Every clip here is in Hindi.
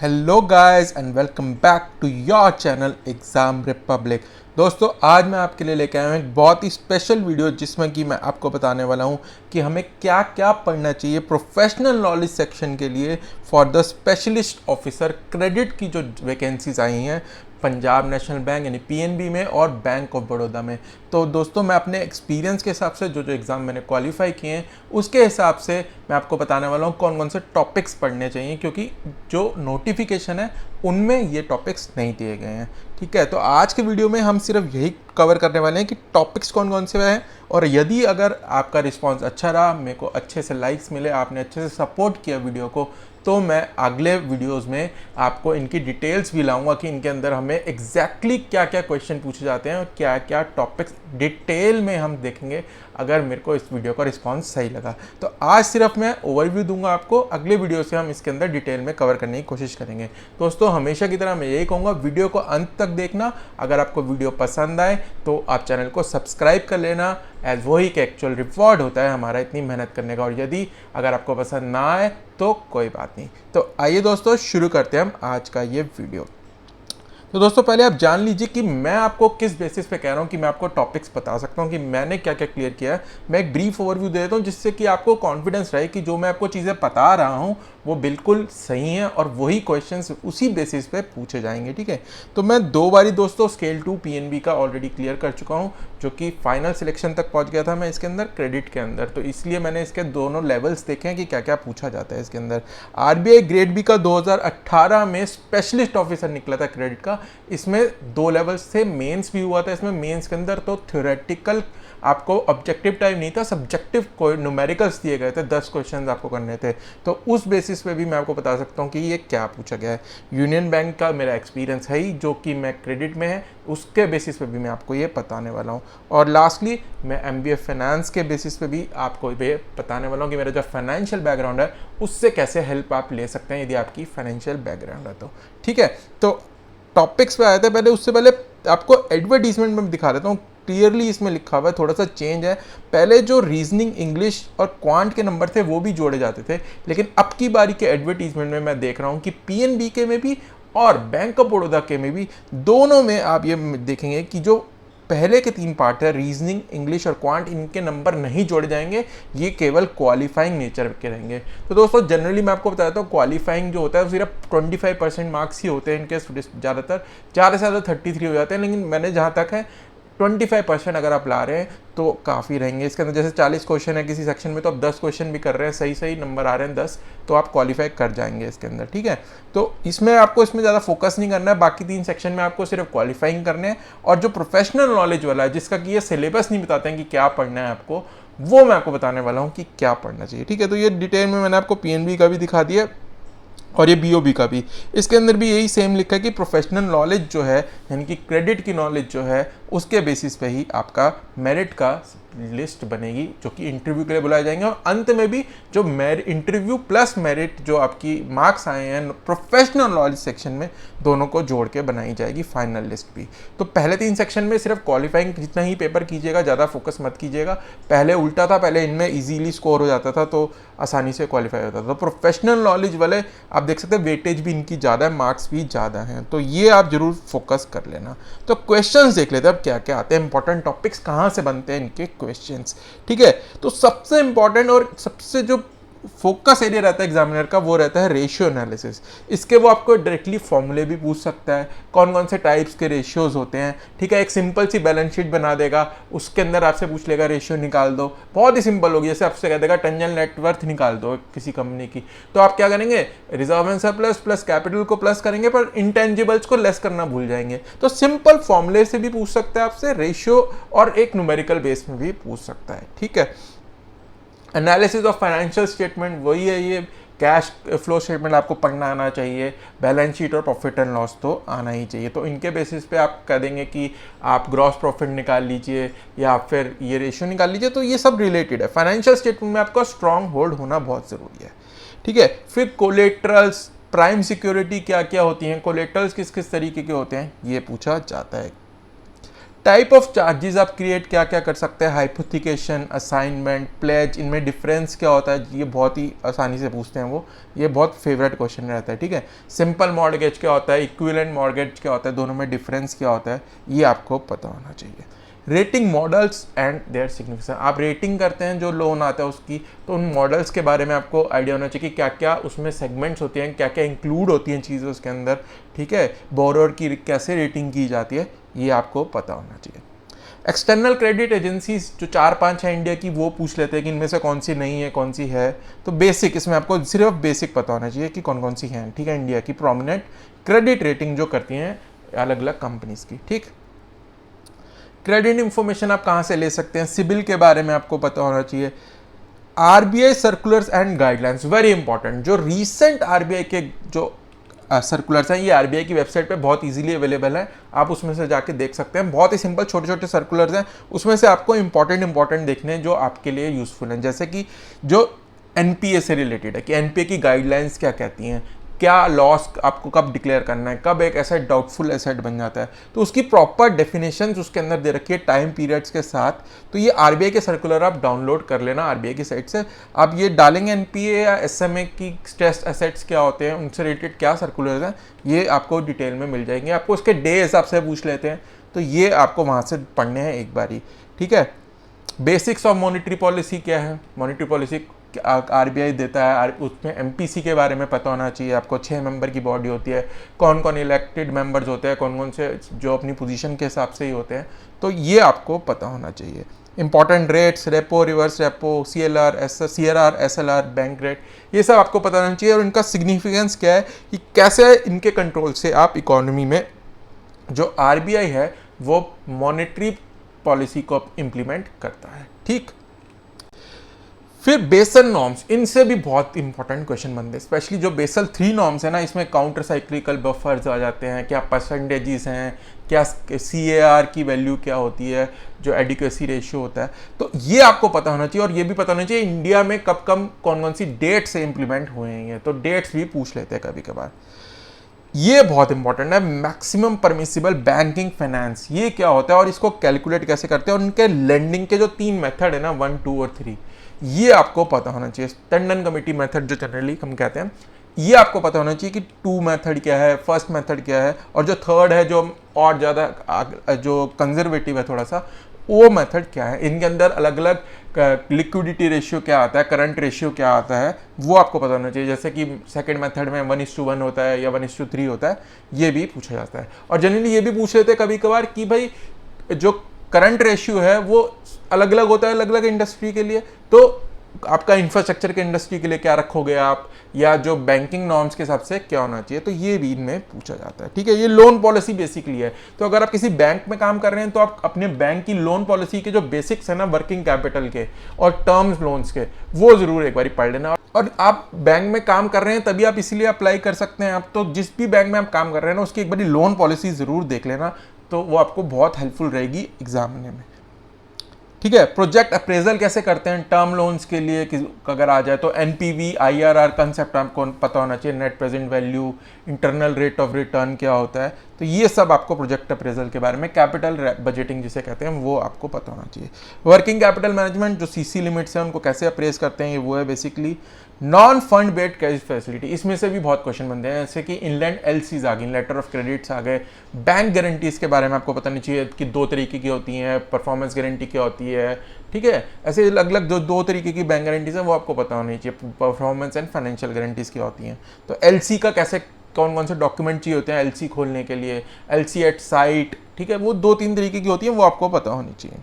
Hello guys and welcome back to your channel Exam Republic. दोस्तों आज मैं आपके लिए लेके आया हूँ एक बहुत ही स्पेशल वीडियो जिसमें कि मैं आपको बताने वाला हूँ कि हमें क्या क्या पढ़ना चाहिए प्रोफेशनल नॉलेज सेक्शन के लिए for the specialist officer credit की जो वैकेंसीज आई हैं पंजाब नेशनल बैंक यानी पीएनबी में और बैंक ऑफ बड़ौदा में। तो दोस्तों मैं अपने एक्सपीरियंस के हिसाब से जो एग्ज़ाम मैंने क्वालिफाई किए हैं उसके हिसाब से मैं आपको बताने वाला हूँ कौन कौन से टॉपिक्स पढ़ने चाहिए, क्योंकि जो नोटिफिकेशन है उनमें ये टॉपिक्स नहीं दिए गए हैं। ठीक है, तो आज के वीडियो में हम सिर्फ यही कवर करने वाले हैं कि टॉपिक्स कौन कौन से हैं, और यदि अगर आपका रिस्पांस अच्छा रहा, मेरे को अच्छे से लाइक्स मिले, आपने अच्छे से सपोर्ट किया वीडियो को, तो मैं अगले वीडियोस में आपको इनकी डिटेल्स भी लाऊंगा कि इनके अंदर हमें एग्जैक्टली क्या क्या क्वेश्चन पूछे जाते हैं और क्या क्या टॉपिक्स डिटेल में हम देखेंगे अगर मेरे को इस वीडियो का रिस्पांस सही लगा। तो आज सिर्फ मैं ओवरव्यू दूंगा आपको, अगले वीडियो से हम इसके अंदर डिटेल में कवर करने की कोशिश करेंगे। दोस्तों हमेशा की तरह मैं यही कहूँगा, वीडियो को अंत तक देखना। अगर आपको वीडियो पसंद आए तो आप चैनल को सब्सक्राइब कर लेना, एज वही एक एक्चुअल रिवॉर्ड होता है हमारा इतनी मेहनत करने का। और यदि अगर आपको पसंद ना आए तो कोई बात नहीं। तो आइए दोस्तों शुरू करते हैं हम आज का ये वीडियो। तो दोस्तों पहले आप जान लीजिए कि मैं आपको किस बेसिस पे कह रहा हूँ कि मैं आपको टॉपिक्स बता सकता हूँ कि मैंने क्या क्या क्लियर किया है। मैं एक ब्रीफ ओवरव्यू दे देता हूँ जिससे कि आपको कॉन्फिडेंस रहे कि जो मैं आपको चीज़ें बता रहा हूँ वो बिल्कुल सही है और वही क्वेश्चंस उसी बेसिस पे पूछे जाएंगे। ठीक है, तो मैं 2 बारी दोस्तों स्केल 2 पीएनबी का ऑलरेडी क्लियर कर चुका हूँ, जो कि फाइनल सिलेक्शन तक पहुँच गया था मैं इसके अंदर क्रेडिट के अंदर। तो इसलिए मैंने इसके दोनों लेवल्स देखे हैं कि क्या क्या पूछा जाता है इसके अंदर। आरबीआई ग्रेड बी का 2018 में स्पेशलिस्ट ऑफिसर निकला था क्रेडिट का। इसमें 2 लेवल्स थे, मेंस भी हुआ था इसमें। मेंस के अंदर तो थ्योरेटिकल आपको ऑब्जेक्टिव टाइप नहीं था, सब्जेक्टिव कोई न्यूमेरिकल्स दिए गए थे, 10 क्वेश्चन आपको करने थे। तो उस बेसिस पे भी मैं आपको बता सकता हूँ कि ये क्या पूछा गया है। यूनियन बैंक का मेरा एक्सपीरियंस है ही, जो कि मैं क्रेडिट में है, उसके बेसिस पे भी मैं आपको ये बताने वाला हूँ। और लास्टली मैं एमबीए फाइनेंस के बेसिस पे भी आपको ये बताने वाला हूँ कि मेरा जो फाइनेंशियल बैकग्राउंड है उससे कैसे हेल्प आप ले सकते हैं यदि आपकी फाइनेंशियल बैकग्राउंड है तो। ठीक है, तो टॉपिक्स पे आए थे पहले, उससे पहले आपको एडवर्टीजमेंट में दिखा देता हूँ। क्लियरली इसमें लिखा हुआ है, थोड़ा सा चेंज है। पहले जो रीजनिंग, इंग्लिश और क्वांट के नंबर थे वो भी जोड़े जाते थे, लेकिन अब की बारी के एडवर्टीजमेंट में मैं देख रहा हूँ कि पीएनबी के में भी और बैंक ऑफ बड़ौदा के में भी, दोनों में आप ये देखेंगे कि जो पहले के 3 पार्ट है रीजनिंग, इंग्लिश और क्वांट, इनके नंबर नहीं जोड़े जाएंगे, ये केवल क्वालिफाइंग नेचर के रहेंगे। तो दोस्तों जनरली मैं आपको बताता हूँ क्वालिफाइंग जो होता है वो सिर्फ 25% मार्क्स ही होते हैं इनके, ज़्यादातर ज़्यादा से ज़्यादा 33 हो जाते हैं, लेकिन मैंने जहाँ तक है 25% अगर आप ला रहे हैं तो काफ़ी रहेंगे इसके अंदर। जैसे 40 क्वेश्चन है किसी सेक्शन में तो आप 10 क्वेश्चन भी कर रहे हैं, सही सही नंबर आ रहे हैं 10, तो आप क्वालिफाई कर जाएंगे इसके अंदर। ठीक है, तो इसमें आपको इसमें ज़्यादा फोकस नहीं करना है, बाकी 3 सेक्शन में आपको सिर्फ क्वालिफाइंग करने हैं। और जो प्रोफेशनल नॉलेज वाला है, जिसका कि ये सिलेबस नहीं बताते हैं कि क्या पढ़ना है आपको, वो मैं आपको बताने वाला हूँ कि क्या पढ़ना चाहिए। ठीक है, तो ये डिटेल में मैंने आपको पीएनबी का भी दिखा दिया और ये बीओबी का भी। इसके अंदर भी यही सेम लिखा है कि प्रोफेशनल नॉलेज जो है, यानी कि क्रेडिट की नॉलेज जो है, उसके बेसिस पे ही आपका मेरिट का लिस्ट बनेगी, जो कि इंटरव्यू के लिए बुलाए जाएंगे। और अंत में भी जो इंटरव्यू प्लस मेरिट जो आपकी मार्क्स आए हैं प्रोफेशनल नॉलेज सेक्शन में, दोनों को जोड़ के बनाई जाएगी फाइनल लिस्ट भी। तो पहले 3 सेक्शन में सिर्फ क्वालिफाइंग जितना ही पेपर कीजिएगा, ज़्यादा फोकस मत कीजिएगा। पहले उल्टा था, पहले इनमें इजीली स्कोर हो जाता था तो आसानी से क्वालिफाई होता था। तो प्रोफेशनल नॉलेज वाले आप देख सकते हैं वेटेज भी इनकी ज़्यादा है, मार्क्स भी ज़्यादा हैं, तो ये आप जरूर फोकस कर लेना। तो क्वेश्चंस देख लेते हैं अब क्या क्या आते हैं, इंपॉर्टेंट टॉपिक्स कहाँ से बनते हैं इनके क्वेश्चंस। ठीक है, तो सबसे इंपॉर्टेंट और सबसे जो फोकस एरिया रहता है एग्जामिनर का, वो रहता है रेशियो एनालिसिस। इसके वो आपको डायरेक्टली फॉर्मूले भी पूछ सकता है, कौन कौन से टाइप्स के रेशियोज होते हैं। ठीक है, एक सिंपल सी बैलेंस शीट बना देगा, उसके अंदर आपसे पूछ लेगा रेशियो निकाल दो, बहुत ही सिंपल होगी। जैसे आपसे कह देगा टंजन नेटवर्थ निकाल दो किसी कंपनी की, तो आप क्या करेंगे, reserve and surplus plus capital को प्लस करेंगे पर इंटेंजिबल्स को लेस करना भूल जाएंगे। तो सिंपल फॉर्मूले से भी पूछ सकता है आपसे रेशियो, और एक न्यूमेरिकल बेस में भी पूछ सकता है। ठीक है, एनालिसिस ऑफ फाइनेंशियल स्टेटमेंट वही है, ये कैश फ्लो स्टेटमेंट आपको पढ़ना आना चाहिए, बैलेंस शीट और प्रॉफिट एंड लॉस तो आना ही चाहिए। तो इनके बेसिस पे आप कह देंगे कि आप ग्रॉस प्रॉफिट निकाल लीजिए या फिर ये रेशियो निकाल लीजिए, तो ये सब रिलेटेड है। फाइनेंशियल स्टेटमेंट में आपका स्ट्रॉन्ग होल्ड होना बहुत ज़रूरी है। ठीक है, फिर कोलेट्रल्स, प्राइम सिक्योरिटी क्या क्या होती हैं, कोलेट्रल्स किस किस तरीके के होते हैं, ये पूछा जाता है। टाइप ऑफ चार्जेस आप क्रिएट क्या क्या कर सकते हैं, हाइपोथिकेशन, असाइनमेंट, प्लेज, इनमें डिफरेंस क्या होता है, ये बहुत ही आसानी से पूछते हैं वो, ये बहुत फेवरेट क्वेश्चन रहता है, ठीक है। सिंपल मॉर्गेज क्या होता है, इक्विवेलेंट मॉर्गेज क्या होता है, दोनों में डिफरेंस क्या होता है, ये आपको पता होना चाहिए। Rating models and their signification, आप रेटिंग करते हैं जो लोन आता है उसकी, तो उन मॉडल्स के बारे में आपको आइडिया होना चाहिए कि क्या क्या उसमें सेगमेंट्स होती हैं, क्या क्या इंक्लूड होती हैं चीज़ें उसके अंदर, ठीक है। बोरोअर की कैसे रेटिंग की जाती है, ये आपको पता होना चाहिए। एक्सटर्नल क्रेडिट एजेंसीज जो 4-5 हैं इंडिया की, वो पूछ लेते हैं कि इनमें से कौन सी नहीं है कौन सी है, तो बेसिक इसमें आपको सिर्फ बेसिक पता होना चाहिए कि कौन कौन सी हैं, ठीक है। इंडिया की प्रोमिनेंट क्रेडिट रेटिंग जो करती हैं अलग अलग कंपनीज की, ठीक। क्रेडिट इंफॉर्मेशन आप कहाँ से ले सकते हैं, सिबिल के बारे में आपको पता होना चाहिए। RBI circulars and guidelines, very important, जो रीसेंट आरबीआई के जो सर्कुलर्स हैं, ये आरबीआई की वेबसाइट पे बहुत इजीली अवेलेबल है, आप उसमें से जाके देख सकते हैं। बहुत ही सिंपल छोटे छोटे सर्कुलर्स हैं, उसमें से आपको इंपॉर्टेंट देखने हैं जो आपके लिए यूजफुल हैं, जैसे कि जो एनपीए से रिलेटेड है कि एनपीए की गाइडलाइंस क्या कहती हैं, क्या लॉस आपको कब डिक्लेयर करना है, कब एक एसेट डाउटफुल एसेट बन जाता है, तो उसकी प्रॉपर डेफिनेशंस उसके अंदर दे रखी है टाइम पीरियड्स के साथ। तो ये आरबीआई के सर्कुलर आप डाउनलोड कर लेना आरबीआई की साइट से, आप ये डालेंगे एनपीए या एसएमए की स्ट्रेस्ड एसेट्स क्या होते हैं, उनसे रिलेटेड क्या सर्कुलर हैं, ये आपको डिटेल में मिल जाएंगे। आपको उसके डे हिसाब से पूछ लेते हैं, तो ये आपको वहाँ से पढ़ने हैं एक बारी, ठीक है। बेसिक्स ऑफ मॉनेटरी पॉलिसी क्या है, मॉनेटरी पॉलिसी आरबीआई देता है, उसमें एमपीसी के बारे में पता होना चाहिए आपको। 6 मेंबर की बॉडी होती है, कौन कौन इलेक्टेड मेंबर्स होते हैं, कौन कौन से जो अपनी पोजीशन के हिसाब से ही होते हैं, तो ये आपको पता होना चाहिए। Important rates, repo, reverse repo, CLR, CRR, SLR, bank rate, ये सब आपको पता होना चाहिए। और इनका सिग्निफिकेंस क्या है कि कैसे इनके कंट्रोल से आप इकोनॉमी में जो आरबीआई है वो मॉनेटरी पॉलिसी को इम्प्लीमेंट करता है, ठीक। फिर बेसल नॉर्म्स, इनसे भी बहुत इंपॉर्टेंट क्वेश्चन बनते हैं, स्पेशली जो बेसल 3 नॉर्म्स है ना, इसमें काउंटर साइक्लिकल बफर्स आ जाते हैं, क्या परसेंटेजेस हैं, क्या सीएआर की वैल्यू क्या होती है, जो एडिक्वेसी रेशियो होता है, तो ये आपको पता होना चाहिए। और ये भी पता होना चाहिए इंडिया में कब कब कौन कौन सी डेट से इंप्लीमेंट हुए हैं, तो डेट्स भी पूछ लेते हैं कभी कभार। ये बहुत इंपॉर्टेंट है, मैक्सिमम परमिसिबल बैंकिंग फाइनेंस, ये क्या होता है और इसको कैलकुलेट कैसे करते हैं, और उनके लेंडिंग के जो 3 मेथड है ना, 1, 2 और 3, ये आपको पता होना चाहिए। टंडन कमेटी मेथड जो जनरली हम कहते हैं, ये आपको पता होना चाहिए कि 2 मेथड क्या है, फर्स्ट मेथड क्या है, और जो थर्ड है जो और ज़्यादा जो कंजर्वेटिव है थोड़ा सा, वो मेथड क्या है। इनके अंदर अलग अलग लिक्विडिटी रेशियो क्या आता है, करंट रेशियो क्या आता है, वो आपको पता होना चाहिए। जैसे कि सेकंड मेथड में 1:1 होता है या 1:3 होता है, ये भी पूछा जाता है। और जनरली ये भी पूछ लेते हैं कभी कभार कि भाई जो करंट रेशियो है वो अलग अलग होता है अलग अलग इंडस्ट्री के लिए, तो आपका इंफ्रास्ट्रक्चर के इंडस्ट्री के लिए क्या रखोगे आप, या जो बैंकिंग नॉर्म्स के हिसाब से क्या होना चाहिए, तो ये भी इनमें पूछा जाता है, ठीक है। ये लोन पॉलिसी बेसिकली है, तो अगर आप किसी बैंक में काम कर रहे हैं तो आप अपने बैंक की लोन पॉलिसी के जो बेसिक्स है ना, वर्किंग कैपिटल के और टर्म्स लोन्स के, वो जरूर एक बार पढ़ लेना। और आप बैंक में काम कर रहे हैं तभी आप इसीलिए अप्लाई कर सकते हैं, आप तो जिस भी बैंक में आप काम कर रहे हैं ना, उसकी एक बार लोन पॉलिसी जरूर देख लेना, तो वो आपको बहुत हेल्पफुल रहेगी एग्जाम में, ठीक है। प्रोजेक्ट अप्रेजल कैसे करते हैं टर्म लोन्स के लिए अगर आ जाए, तो एनपीवी, आईआरआर कंसेप्ट आपको पता होना चाहिए, net present value, internal rate of return क्या होता है, तो ये सब आपको प्रोजेक्ट अप्रेजल के बारे में, कैपिटल बजटिंग जिसे कहते हैं, वो आपको पता होना चाहिए। वर्किंग कैपिटल मैनेजमेंट, जो सीसी लिमिट्स हैं उनको कैसे अप्रेज करते हैं, ये वो है basically. Non fund based credit facility, इसमें से भी बहुत क्वेश्चन बनते हैं, जैसे कि इनलैंड एलसीज आ गई, लेटर ऑफ क्रेडिट्स आ गए। बैंक गारंटीज के बारे में आपको पता नहीं चाहिए कि 2 तरीके की होती हैं, परफॉर्मेंस गारंटी क्या होती है, ठीक है। ऐसे अलग अलग जो 2 तरीके की बैंक गारंटीज हैं वो आपको पता होनी चाहिए, परफॉर्मेंस एंड फाइनेंशियल गारंटीज क्या होती हैं। तो एलसी का कैसे कौन कौन से डॉक्यूमेंट चाहिए होते हैं एलसी खोलने के लिए, एलसी एट साइट, ठीक है, वो 2-3 तरीके की होती है, वो आपको पता होनी चाहिए।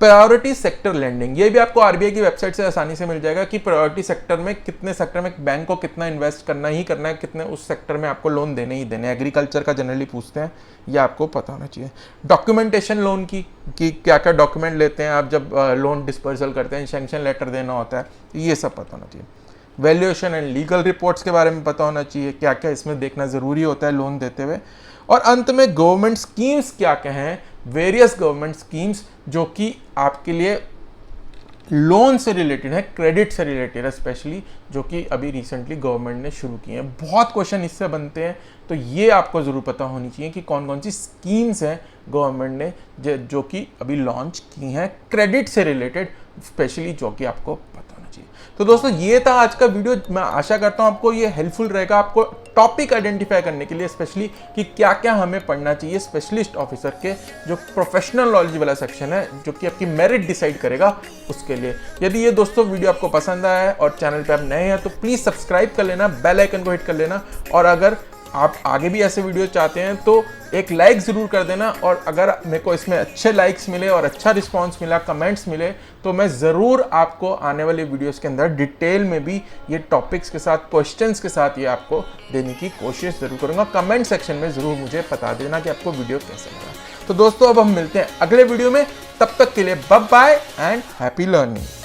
प्रायोरिटी सेक्टर लैंडिंग, ये भी आपको आरबीआई की वेबसाइट से आसानी से मिल जाएगा कि प्रायोरिटी सेक्टर में कितने सेक्टर में बैंक को कितना इन्वेस्ट करना ही करना है, कितने उस सेक्टर में आपको लोन देने ही देने। एग्रीकल्चर का जनरली पूछते हैं, ये आपको पता होना चाहिए। डॉक्यूमेंटेशन लोन की कि क्या क्या डॉक्यूमेंट लेते हैं आप जब लोन डिस्पर्सल करते हैं, सैंक्शन लेटर देना होता है, ये सब पता होना चाहिए। वैल्यूएशन एंड लीगल रिपोर्ट्स के बारे में पता होना चाहिए, क्या क्या इसमें देखना ज़रूरी होता है लोन देते हुए। और अंत में गवर्नमेंट स्कीम्स क्या क्या हैं, वेरियस गवर्नमेंट स्कीम्स जो कि आपके लिए लोन से रिलेटेड है, क्रेडिट से रिलेटेड है स्पेशली, जो कि अभी रिसेंटली गवर्नमेंट ने शुरू किए हैं। बहुत क्वेश्चन इससे बनते हैं, तो ये आपको ज़रूर पता होनी चाहिए कि कौन कौन सी स्कीम्स हैं गवर्नमेंट ने जो कि अभी लॉन्च की हैं क्रेडिट से रिलेटेड, स्पेशली जो कि आपको पता होना चाहिए। तो दोस्तों ये था आज का वीडियो। मैं आशा करता हूँ आपको ये हेल्पफुल रहेगा, आपको टॉपिक आइडेंटिफाई करने के लिए, स्पेशली कि क्या क्या हमें पढ़ना चाहिए स्पेशलिस्ट ऑफिसर के जो प्रोफेशनल नॉलेज वाला सेक्शन है, जो कि आपकी मेरिट डिसाइड करेगा उसके लिए। यदि ये दोस्तों वीडियो आपको पसंद आया है और चैनल पे आप नए हैं तो प्लीज़ सब्सक्राइब कर लेना, बेल आइकन को हिट कर लेना, और अगर आप आगे भी ऐसे वीडियो चाहते हैं तो एक लाइक ज़रूर कर देना। और अगर मेरे को इसमें अच्छे लाइक्स मिले और अच्छा रिस्पांस मिला, कमेंट्स मिले, तो मैं ज़रूर आपको आने वाले वीडियोस के अंदर डिटेल में भी ये टॉपिक्स के साथ, क्वेश्चंस के साथ ये आपको देने की कोशिश ज़रूर करूँगा। कमेंट सेक्शन में ज़रूर मुझे बता देना कि आपको वीडियो कैसे लगा। तो दोस्तों अब हम मिलते हैं अगले वीडियो में, तब तक के लिए bye bye and happy learning.